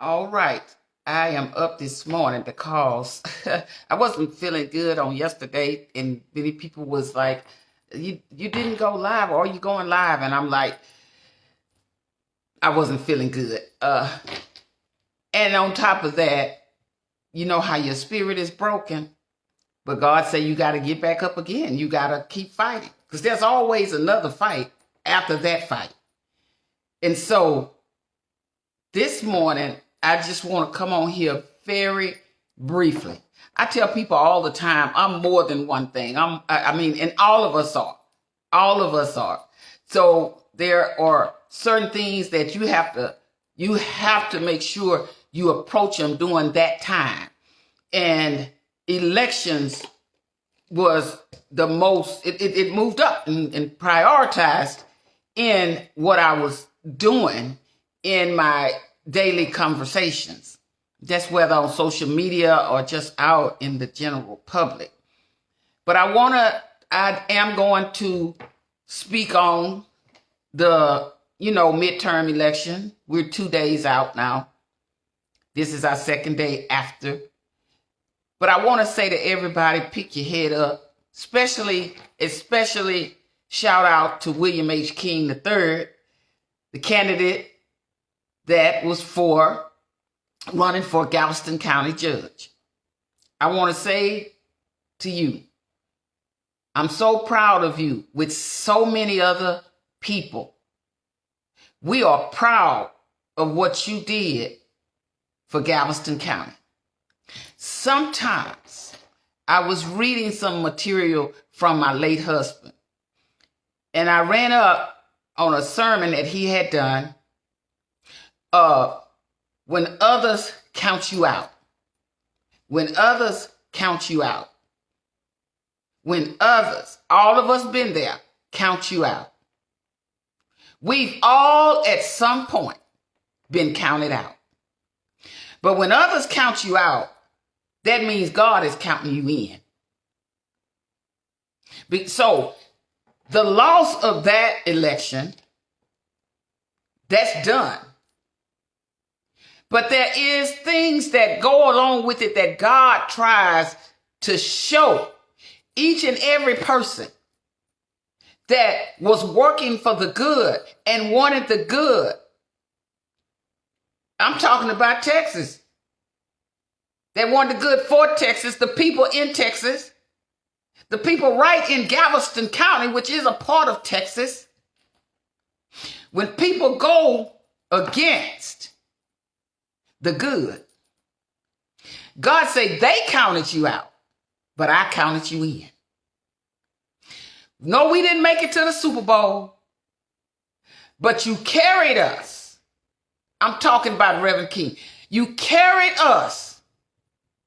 All right. I am up this morning because I wasn't feeling good on yesterday, and many people was like, you didn't go live, or are you going live? And I'm like, I wasn't feeling good. And on top of that, you know how your spirit is broken, but God said you got to get back up again. You got to keep fighting, because there's always another fight after that fight. And so this morning, I just want to come on here very briefly. I tell people all the time, I'm more than one thing. And all of us are. All of us are. So there are certain things that you have to make sure you approach them during that time. And elections was the most, it moved up and prioritized in what I was doing in my daily conversations. That's whether on social media or just out in the general public. But I am going to speak on the, midterm election. We're 2 days out now. This is our second day after. But I want to say to everybody, pick your head up, especially shout out to William H. King III, the candidate that was running for Galveston County Judge. I want to say to you, I'm so proud of you with so many other people. We are proud of what you did for Galveston County. Sometimes I was reading some material from my late husband, and I ran up on a sermon that he had done. When others count you out. When others count you out. When others, all of us been there, count you out. We've all at some point been counted out. But when others count you out, that means God is counting you in. So the loss of that election, that's done. But there is things that go along with it that God tries to show each and every person that was working for the good and wanted the good. I'm talking about Texas. They wanted the good for Texas, the people in Texas, the people right in Galveston County, which is a part of Texas. When people go against the good, God said they counted you out, but I counted you in. No, we didn't make it to the Super Bowl, but you carried us. I'm talking about Reverend King. You carried us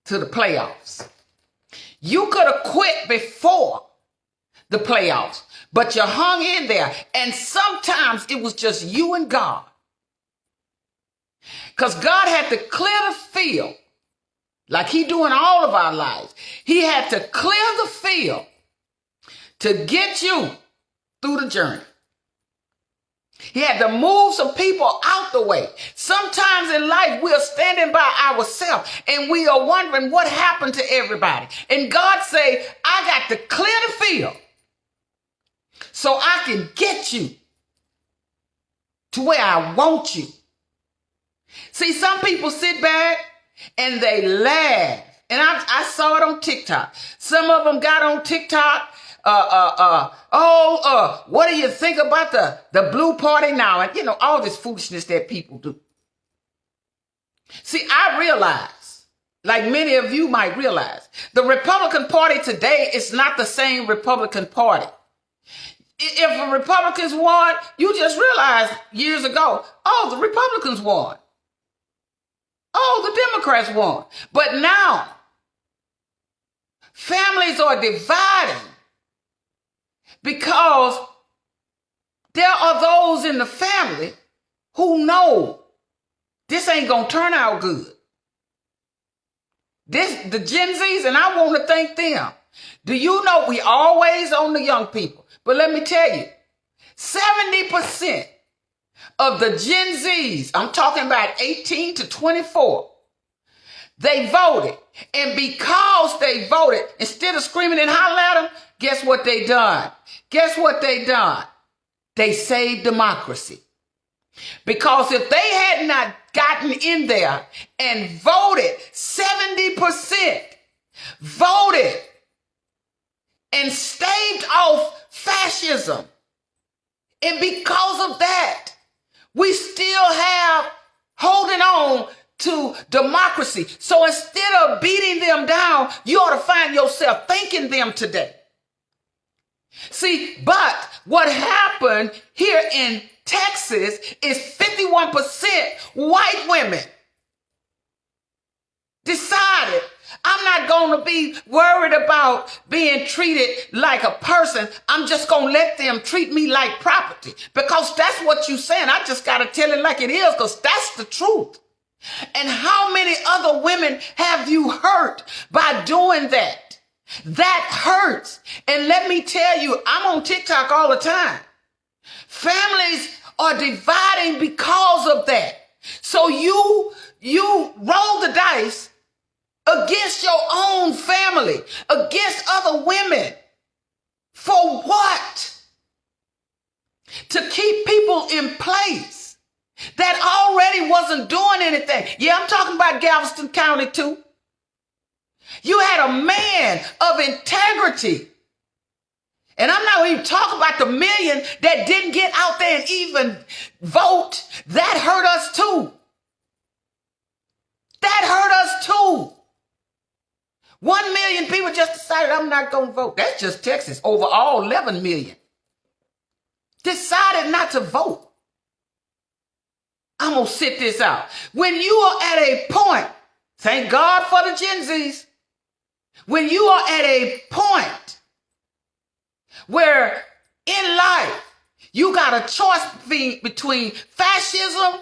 to the playoffs. You could have quit before the playoffs, but you hung in there. And sometimes it was just you and God. Because God had to clear the field like he do in all of our lives. He had to clear the field to get you through the journey. He had to move some people out the way. Sometimes in life, we are standing by ourselves and we are wondering what happened to everybody. And God say, I got to clear the field so I can get you to where I want you. See, some people sit back and they laugh. And I saw it on TikTok. Some of them got on TikTok. What do you think about the blue party now? And, all this foolishness that people do. See, I realize, like many of you might realize, the Republican Party today is not the same Republican Party. If the Republicans won, you just realized years ago, the Republicans won. The Democrats won. But now, families are dividing because there are those in the family who know this ain't going to turn out good. The Gen Zs, and I want to thank them. Do you know we always on the young people? But let me tell you, 70% of the Gen Zs, I'm talking about 18 to 24, they voted. And because they voted, instead of screaming and hollering at them, guess what they done? Guess what they done? They saved democracy. Because if they had not gotten in there and voted, 70% voted and staved off fascism. And because of that, we still have holding on to democracy. So instead of beating them down, you ought to find yourself thanking them today. See, but what happened here in Texas is 51% white women decided, I'm not going to be worried about being treated like a person. I'm just going to let them treat me like property, because that's what you're saying. I just got to tell it like it is, because that's the truth. And how many other women have you hurt by doing that? That hurts. And let me tell you, I'm on TikTok all the time. Families are dividing because of that. So you roll the dice against your own family, against other women. For what? To keep people in place that already wasn't doing anything. Yeah, I'm talking about Galveston County too. You had a man of integrity. And I'm not even talking about the million that didn't get out there and even vote. That hurt us too. That hurt us too. 1 million people just decided, I'm not going to vote. That's just Texas. Overall, 11 million decided not to vote. I'm going to sit this out. When you are at a point, thank God for the Gen Zs, when you are at a point where in life you got a choice between fascism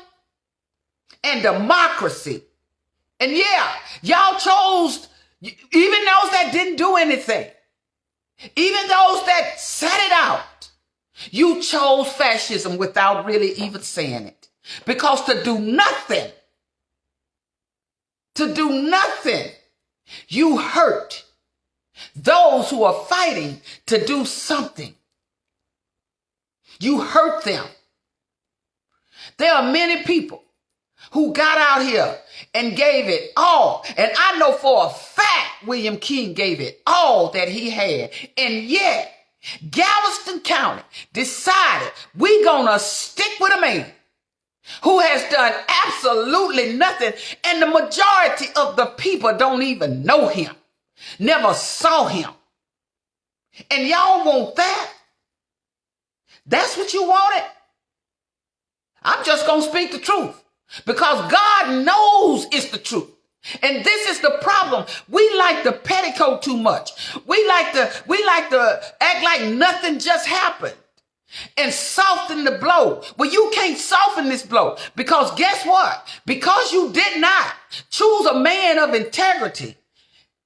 and democracy. And yeah, y'all chose, even those that didn't do anything, even those that sat it out, you chose fascism without really even saying it. Because to do nothing, you hurt those who are fighting to do something. You hurt them. There are many people who got out here and gave it all. And I know for a fact William King gave it all that he had. And yet, Galveston County decided we're going to stick with a man who has done absolutely nothing. And the majority of the people don't even know him, never saw him. And y'all want that? That's what you wanted? I'm just going to speak the truth, because God knows it's the truth. And this is the problem. We like the petticoat too much. We like to act like nothing just happened and soften the blow. Well, you can't soften this blow, because guess what? Because you did not choose a man of integrity.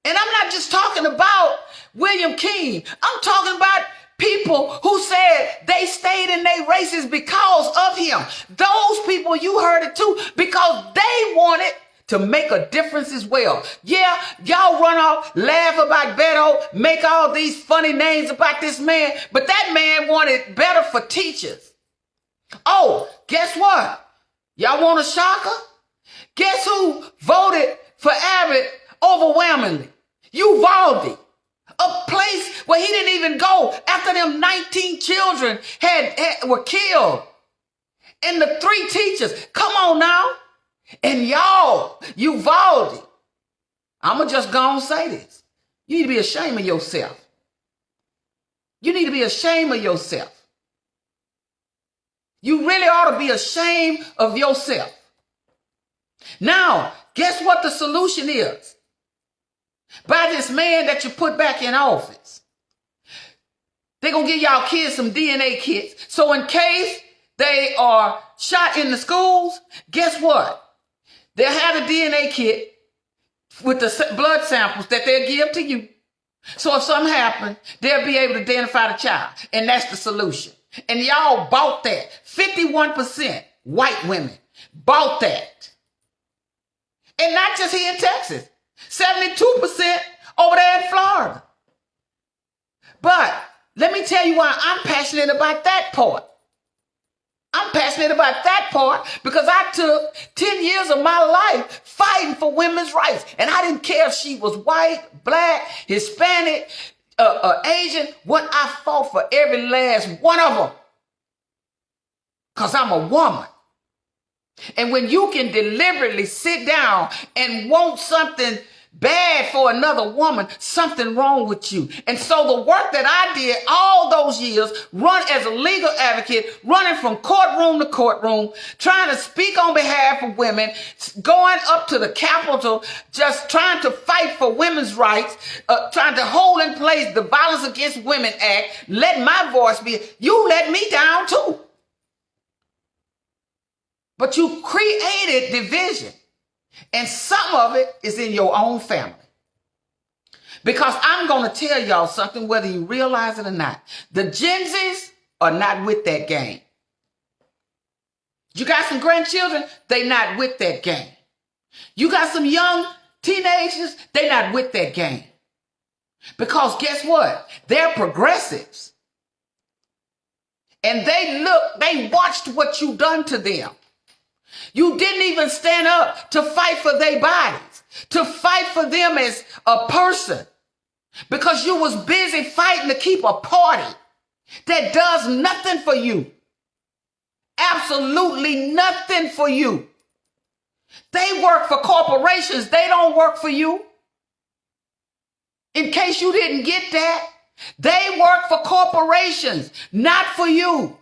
And I'm not just talking about William King. I'm talking about people who said they stayed in their races because of him. Those people, you heard it too, because they wanted to make a difference as well. Yeah, y'all run off, laugh about Beto, make all these funny names about this man, but that man wanted better for teachers. Oh, guess what? Y'all want a shocker? Guess who voted for Abbott overwhelmingly? Uvalde. A place where he didn't even go after them 19 children were killed. And the 3 teachers. Come on now. And y'all, Uvalde, I'm going to just go and say this. You need to be ashamed of yourself. You need to be ashamed of yourself. You really ought to be ashamed of yourself. Now, guess what the solution is? By this man that you put back in office. They're going to give y'all kids some DNA kits. So in case they are shot in the schools, guess what? They'll have a DNA kit with the blood samples that they'll give to you. So if something happens, they'll be able to identify the child. And that's the solution. And y'all bought that. 51% white women bought that. And not just here in Texas, 72% over there in Florida. But let me tell you why I'm passionate about that part. I'm passionate about that part because I took 10 years of my life fighting for women's rights. And I didn't care if she was white, black, Hispanic, Asian. What I fought for every last one of them. Because I'm a woman. And when you can deliberately sit down and want something bad for another woman, something wrong with you. And so the work that I did all those years, run as a legal advocate, running from courtroom to courtroom, trying to speak on behalf of women, going up to the Capitol, just trying to fight for women's rights, trying to hold in place the Violence Against Women Act, let my voice be, you let me down too. But you created division. And some of it is in your own family. Because I'm going to tell y'all something, whether you realize it or not. The Gen Zs are not with that game. You got some grandchildren, they not with that game. You got some young teenagers, they not with that game. Because guess what? They're progressives. And they watched what you done to them. You didn't even stand up to fight for their bodies, to fight for them as a person, because you was busy fighting to keep a party that does nothing for you. Absolutely nothing for you. They work for corporations. They don't work for you. In case you didn't get that, they work for corporations, not for you.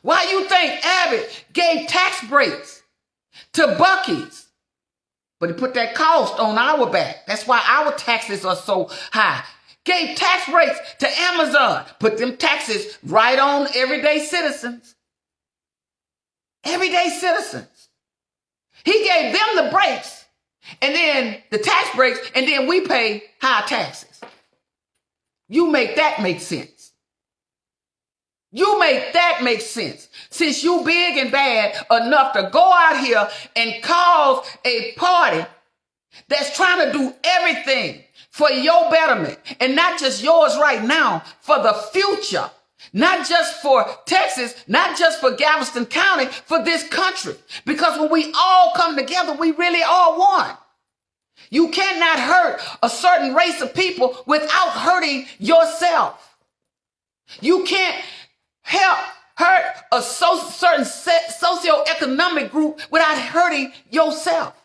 Why you think Abbott gave tax breaks to Buc-ee's? But he put that cost on our back. That's why our taxes are so high. Gave tax breaks to Amazon. Put them taxes right on everyday citizens. Everyday citizens. He gave them the breaks and then the tax breaks, and then we pay high taxes. You make that make sense. You make that make sense. Since you big and bad enough to go out here and cause a party that's trying to do everything for your betterment, and not just yours right now, for the future, not just for Texas, not just for Galveston County, for this country. Because when we all come together, we really are one. You cannot hurt a certain race of people without hurting yourself. You can't hurt a certain socioeconomic group without hurting yourself.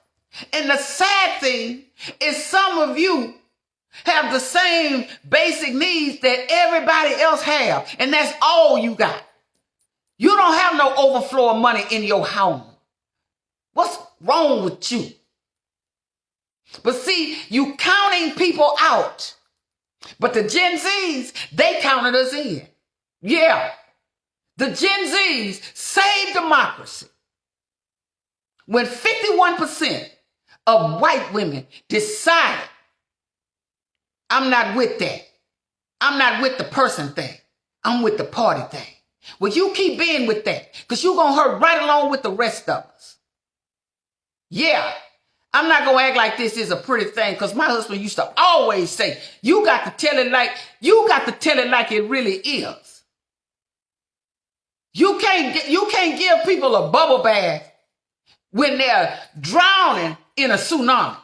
And the sad thing is some of you have the same basic needs that everybody else have, and that's all you got. You don't have no overflow of money in your home. What's wrong with you? But see, you counting people out. But the Gen Zs, they counted us in. Yeah. The Gen Zs saved democracy when 51% of white women decided, I'm not with that. I'm not with the person thing. I'm with the party thing. Well, you keep being with that because you're going to hurt right along with the rest of us. Yeah. I'm not going to act like this is a pretty thing, because my husband used to always say, you got to tell it like it really is. You can't give people a bubble bath when they're drowning in a tsunami.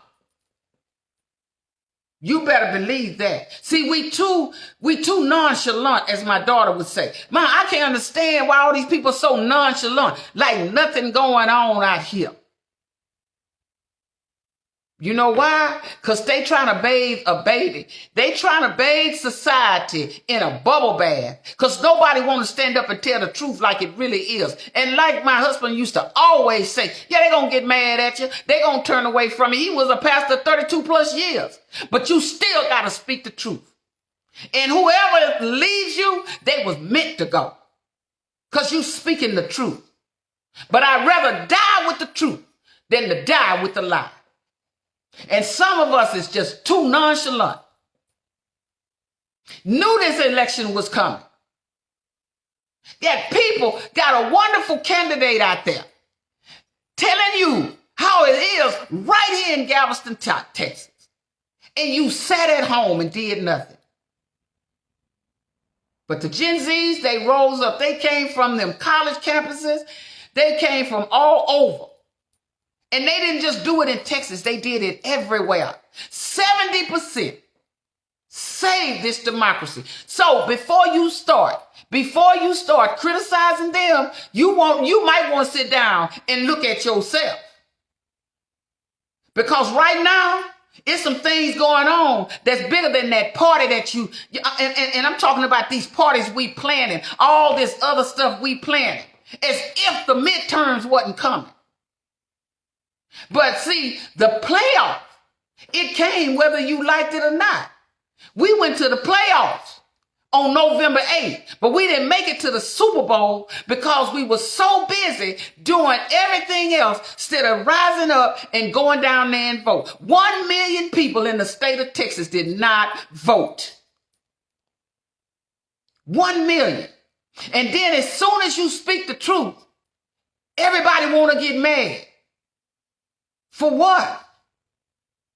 You better believe that. See, we too nonchalant, as my daughter would say. Mom, I can't understand why all these people are so nonchalant, like nothing going on out here. You know why? Because they trying to bathe a baby. They trying to bathe society in a bubble bath. Because nobody want to stand up and tell the truth like it really is. And like my husband used to always say, yeah, they going to get mad at you. They going to turn away from you. He was a pastor 32 plus years. But you still got to speak the truth. And whoever leaves you, they was meant to go. Because you speaking the truth. But I'd rather die with the truth than to die with the lie. And some of us is just too nonchalant. Knew this election was coming. Yet people got a wonderful candidate out there telling you how it is right here in Galveston, Texas. And you sat at home and did nothing. But the Gen Zs, they rose up. They came from them college campuses. They came from all over. And they didn't just do it in Texas. They did it everywhere. 70% save this democracy. So before you start criticizing them, you might want to sit down and look at yourself. Because right now, it's some things going on that's bigger than that party that and I'm talking about these parties we planning, all this other stuff we planning, as if the midterms wasn't coming. But see, the playoff, it came whether you liked it or not. We went to the playoffs on November 8th, but we didn't make it to the Super Bowl because we were so busy doing everything else instead of rising up and going down there and vote. 1 million people in the state of Texas did not vote. 1 million. And then as soon as you speak the truth, everybody want to get mad. For what?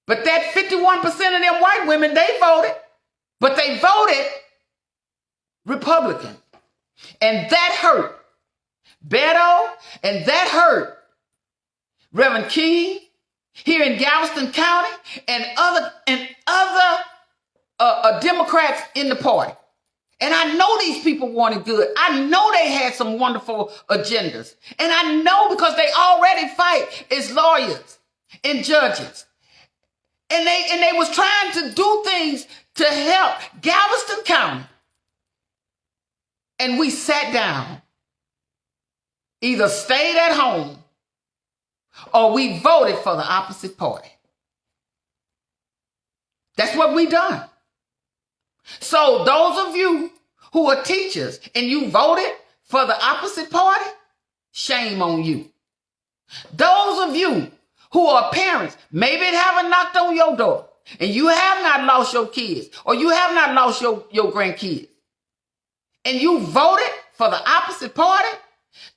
But that 51% of them white women, they voted. But they voted Republican. And that hurt Beto, and that hurt Reverend King here in Galveston County and other Democrats in the party. And I know these people wanted good. I know they had some wonderful agendas. And I know because they already fight as lawyers and judges. And they was trying to do things to help Galveston County. And we sat down, either stayed at home or we voted for the opposite party. That's what we done. So those of you who are teachers and you voted for the opposite party, shame on you. Those of you who are parents, maybe it haven't knocked on your door and you have not lost your kids or you have not lost your grandkids, and you voted for the opposite party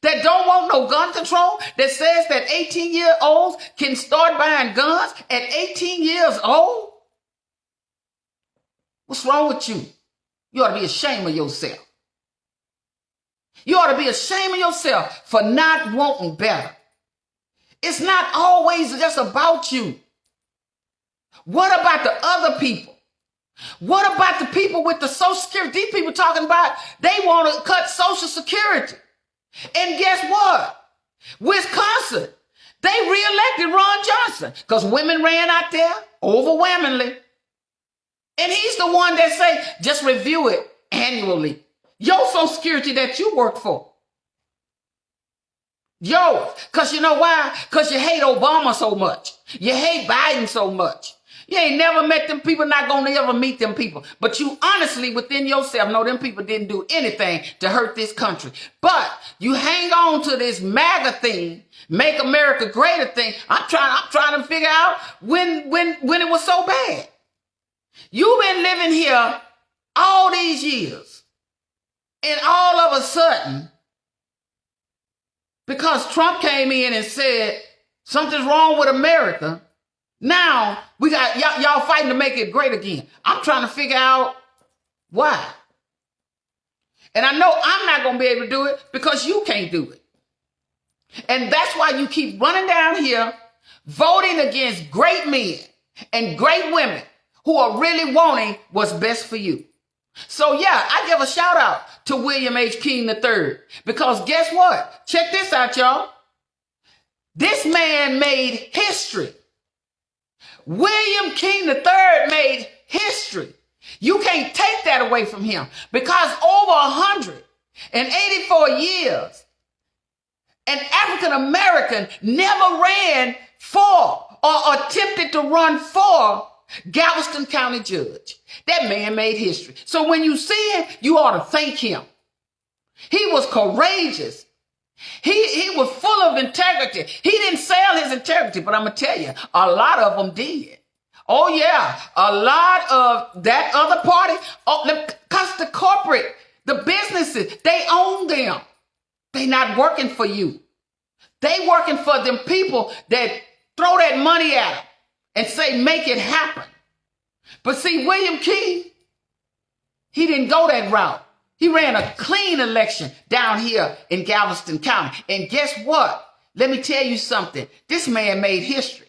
that don't want no gun control, that says that 18-year-olds can start buying guns at 18 years old. What's wrong with you? You ought to be ashamed of yourself. You ought to be ashamed of yourself for not wanting better. It's not always just about you. What about the other people? What about the people with the Social Security? These people talking about they want to cut Social Security. And guess what? Wisconsin, they reelected Ron Johnson because women ran out there overwhelmingly. And he's the one that say, just review it annually. Your Social Security that you work for. Because you know why? Because you hate Obama so much. You hate Biden so much. You ain't never met them people, not going to ever meet them people. But you honestly within yourself know them people didn't do anything to hurt this country. But you hang on to this MAGA thing, make America greater thing. I'm trying to figure out when it was so bad. You've been living here all these years. And all of a sudden, because Trump came in and said something's wrong with America, now we got y'all fighting to make it great again. I'm trying to figure out why. And I know I'm not going to be able to do it because you can't do it. And that's why you keep running down here voting against great men and great women who are really wanting what's best for you. So yeah, I give a shout out to William H. King III because guess what? Check this out, y'all. This man made history. William King III made history. You can't take that away from him because over 184 years, an African American never ran for or attempted to run for Galveston County judge. That man made history. So when you see him, you ought to thank him. He was courageous. He was full of integrity. He didn't sell his integrity, but I'm going to tell you, a lot of them did. Oh, yeah. A lot of that other party, because the corporate The businesses, they own them. They not working for you. They working for them people that throw that money at them and say, make it happen. But see, William King, he didn't go that route. He ran a clean election down here in Galveston County. And guess what? Let me tell you something. This man made history.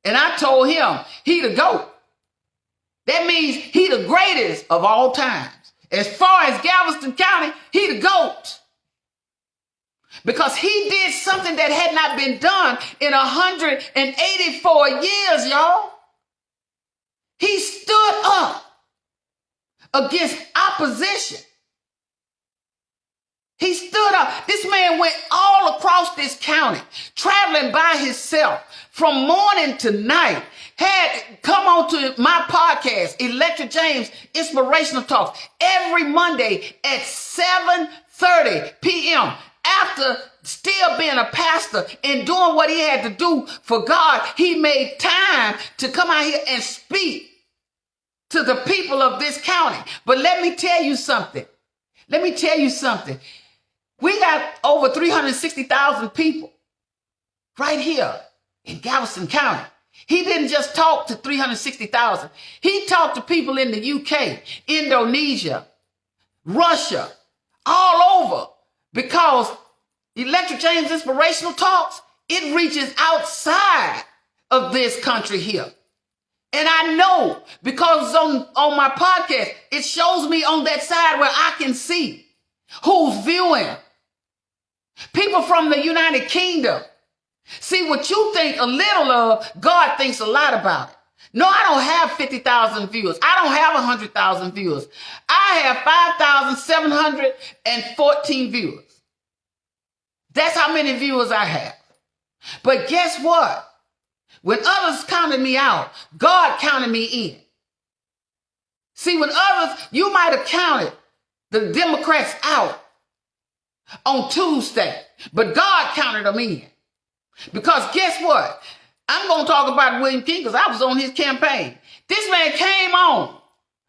And I told him he the GOAT. That means he the greatest of all times. As far as Galveston County, he the GOAT. Because he did something that had not been done in 184 years, y'all. He stood up against opposition. He stood up. This man went all across this county, traveling by himself from morning to night. Had come on to my podcast, Electric James Inspirational Talks, every Monday at 7:30 p.m. After still being a pastor and doing what he had to do for God, he made time to come out here and speak to the people of this county. But let me tell you something. We got over 360,000 people right here in Galveston County. He didn't just talk to 360,000. He talked to people in the UK, Indonesia, Russia, all over, because Electric James Inspirational Talks, it reaches outside of this country here. And I know because on my podcast, it shows me on that side where I can see who's viewing. People from the United Kingdom. See, what you think a little of, God thinks a lot about it. No, I don't have 50,000 viewers. I don't have 100,000 viewers. I have 5,714 viewers. That's how many viewers I have. But guess what? When others counted me out, God counted me in. See, when others, you might have counted the Democrats out on Tuesday, but God counted them in. Because guess what? I'm going to talk about William King because I was on his campaign. This man came on.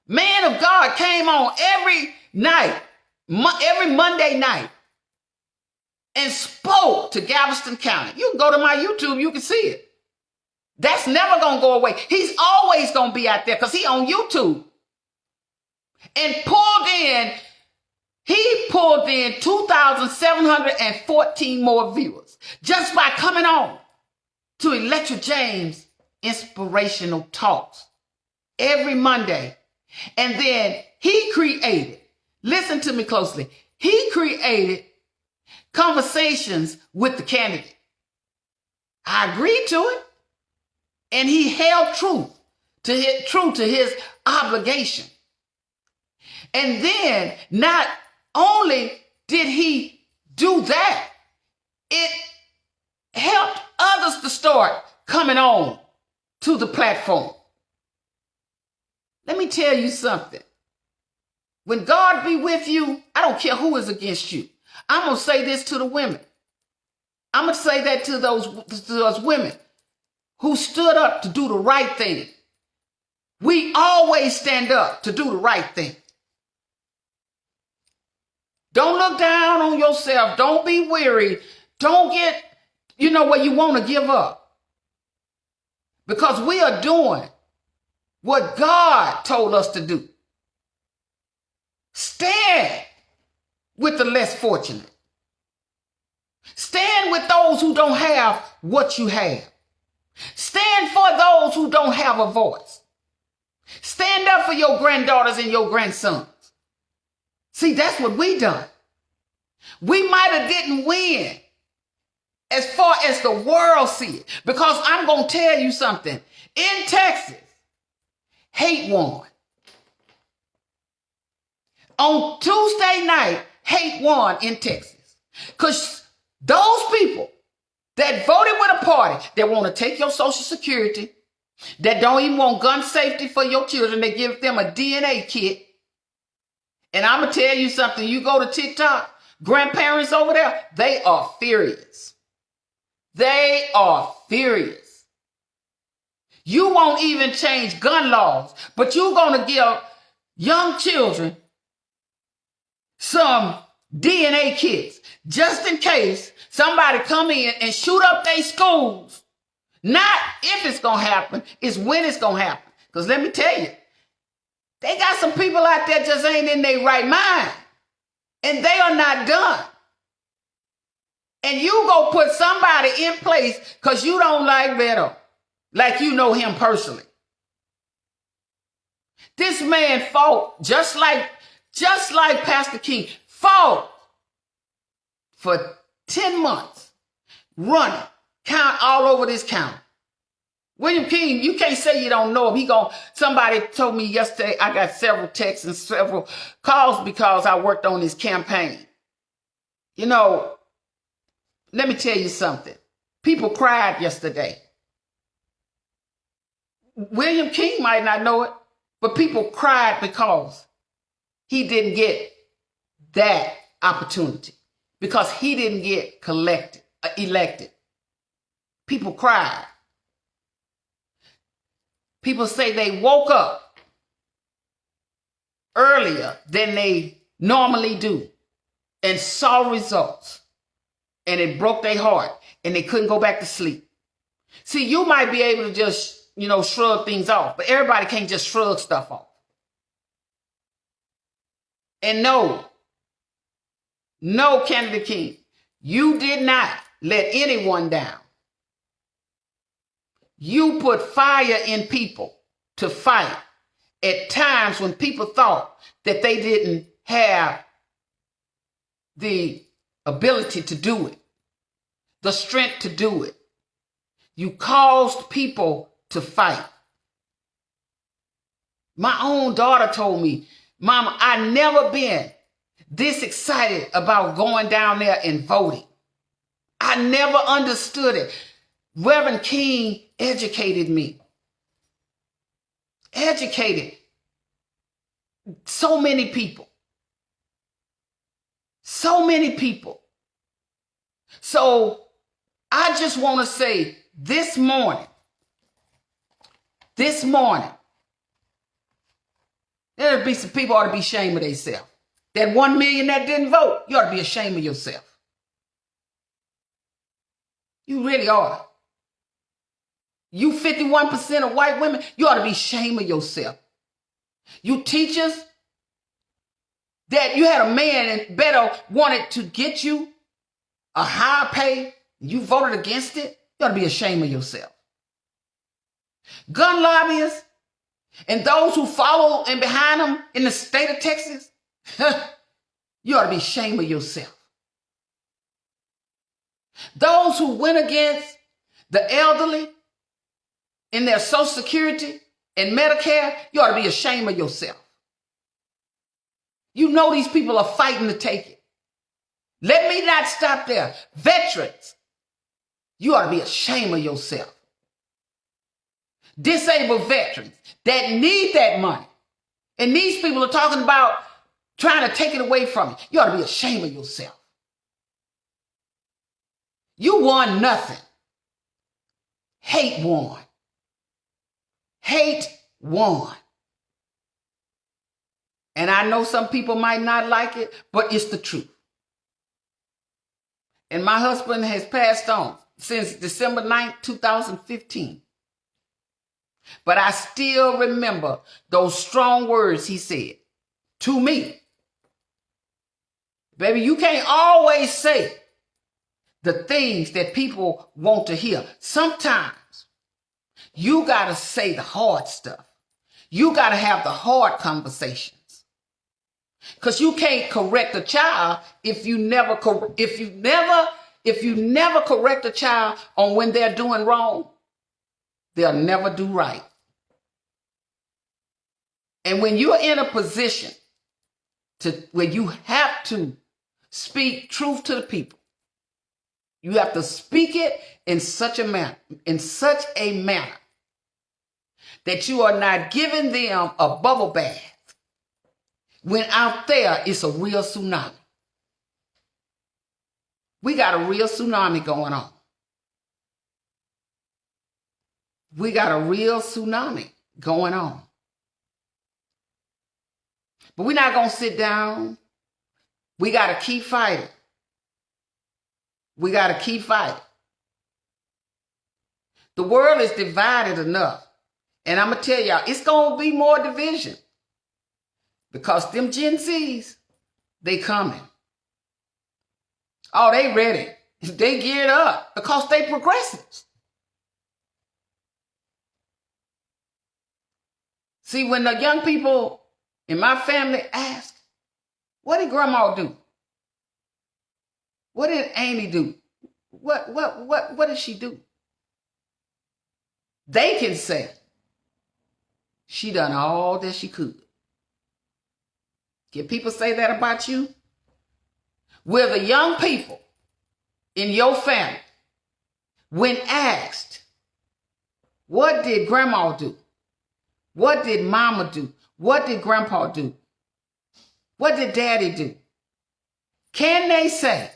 Man of God came on every night, every Monday night, and spoke to Galveston County. You can go to my YouTube, you can see it. That's never going to go away. He's always going to be out there because he's on YouTube. And he pulled in 2,714 more viewers just by coming on to Electric James Inspirational Talks every Monday. And then he created, listen to me closely, he created conversations with the candidate. I agreed to it. And he held true to his obligation. And then not only did he do that, it helped others to start coming on to the platform. Let me tell you something. When God be with you, I don't care who is against you. I'm going to say this to the women. I'm going to say that to those women who stood up to do the right thing. We always stand up to do the right thing. Don't look down on yourself. Don't be weary. Don't get, where you want to give up. Because we are doing what God told us to do. Stand with the less fortunate. Stand with those who don't have what you have. Stand for those who don't have a voice. Stand up for your granddaughters and your grandsons. See, that's what we done. We might have didn't win as far as the world see it. Because I'm going to tell you something. In Texas, hate won. On Tuesday night, hate won in Texas. Because those people that voted with a party that want to take your Social Security, that don't even want gun safety for your children, they give them a DNA kit. And I'm going to tell you something. You go to TikTok, grandparents over there, they are furious. They are furious. You won't even change gun laws, but you're going to give young children some DNA kits just in case somebody come in and shoot up their schools. Not if it's going to happen, it's when it's going to happen. Because let me tell you, they got some people out there just ain't in their right mind. And they are not done. And you go put somebody in place because you don't like Beto, like you know him personally. This man fought just like Pastor King fought for 10 months, running, count all over this county. William King, you can't say you don't know him. Somebody told me yesterday, I got several texts and several calls because I worked on his campaign. You know, let me tell you something. People cried yesterday. William King might not know it, but people cried because he didn't get that opportunity, because he didn't get elected. People cried. People say they woke up earlier than they normally do and saw results, and it broke their heart and they couldn't go back to sleep. See, you might be able to just, shrug things off, but everybody can't just shrug stuff off. And no, Candidate King, you did not let anyone down. You put fire in people to fight at times when people thought that they didn't have the ability to do it, the strength to do it. You caused people to fight. My own daughter told me, Mama, I never been this excited about going down there and voting. I never understood it. Reverend King educated me. Educated so many people. So many people. So I just want to say this morning, there'll be some people ought to be ashamed of themselves. That 1 million that didn't vote, you ought to be ashamed of yourself. You really ought. You 51% of white women, you ought to be ashamed of yourself. You teachers, that you had a man and Beto wanted to get you a higher pay, you voted against it, you ought to be ashamed of yourself. Gun lobbyists and those who follow and behind them in the state of Texas, you ought to be ashamed of yourself. Those who went against the elderly in their Social Security and Medicare, you ought to be ashamed of yourself. You know these people are fighting to take it. Let me not stop there. Veterans, you ought to be ashamed of yourself. Disabled veterans that need that money. And these people are talking about trying to take it away from you. You ought to be ashamed of yourself. You won nothing. Hate won. Hate won. And I know some people might not like it, but it's the truth. And my husband has passed on since December 9th, 2015. But I still remember those strong words he said to me. Baby, you can't always say the things that people want to hear. Sometimes you got to say the hard stuff. You got to have the hard conversations. Because you can't correct a child if you never correct a child on when they're doing wrong, they'll never do right. And when you're in a position where you have to speak truth to the people, you have to speak it in such a manner that you are not giving them a bubble bath when out there it's a real tsunami. We got a real tsunami going on. We got a real tsunami going on. But we're not going to sit down We got to keep fighting. We got to keep fighting. The world is divided enough. And I'm going to tell y'all, it's going to be more division. Because them Gen Zs, they coming. Oh, they ready. They geared up because they progressives. See, when the young people in my family ask, what did grandma do? What did Amy do? What did she do? They can say, she done all that she could. Can people say that about you? We're the young people in your family, when asked, what did grandma do? What did mama do? What did grandpa do? What did daddy do? Can they say,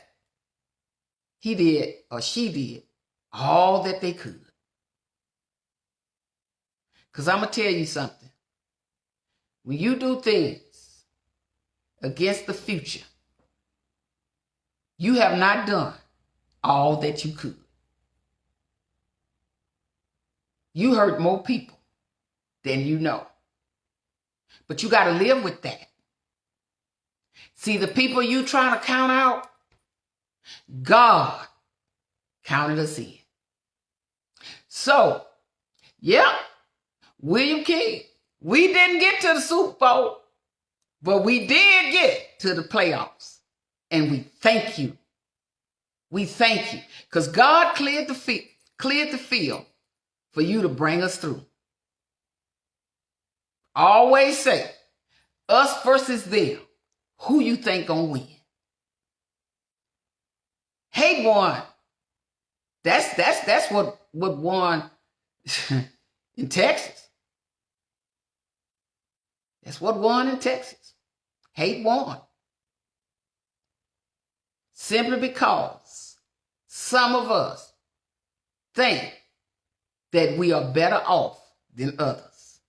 he did or she did all that they could? Because I'm going to tell you something. When you do things against the future, you have not done all that you could. You hurt more people than you know. But you got to live with that. See, the people you trying to count out, God counted us in. So, yeah, William King, we didn't get to the Super Bowl, but we did get to the playoffs. And we thank you. We thank you. Because God cleared the field for you to bring us through. Always say, us versus them. Who you think gonna win? Hate won. That's what won in Texas. That's what won in Texas. Hate won. Simply because some of us think that we are better off than others.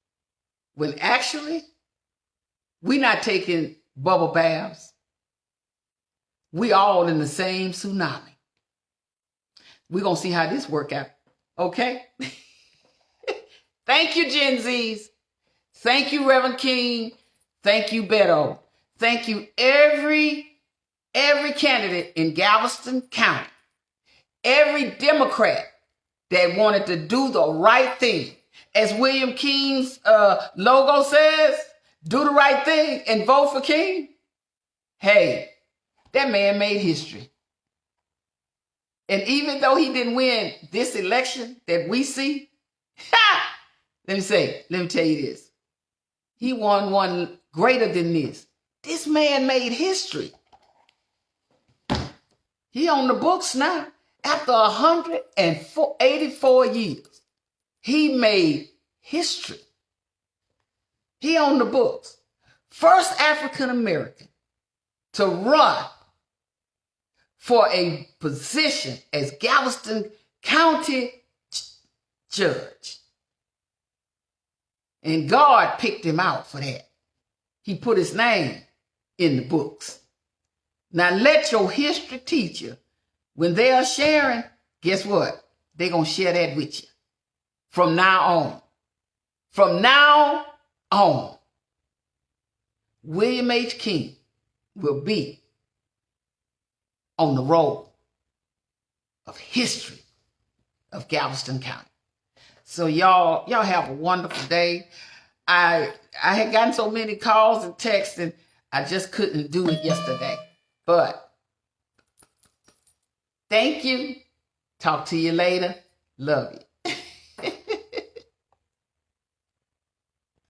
When actually, we're not taking bubble baths. We all in the same tsunami. We're going to see how this work out. Okay? Thank you, Gen Zs. Thank you, Reverend King. Thank you, Beto. Thank you, every candidate in Galveston County. Every Democrat that wanted to do the right thing. As William King's logo says, do the right thing and vote for King. Hey, that man made history. And even though he didn't win this election that we see, let me tell you this. He won one greater than this. This man made history. He on the books now. After 184 years, he made history. He on the books. First African American to run for a position as Galveston County judge. And God picked him out for that. He put his name in the books. Now let your history teacher, when they are sharing, guess what? They're going to share that with you. From now on. From now on. William H. King will be on the roll of history of Galveston County. So y'all have a wonderful day. I had gotten so many calls and texts and I just couldn't do it yesterday. But thank you. Talk to you later. Love you.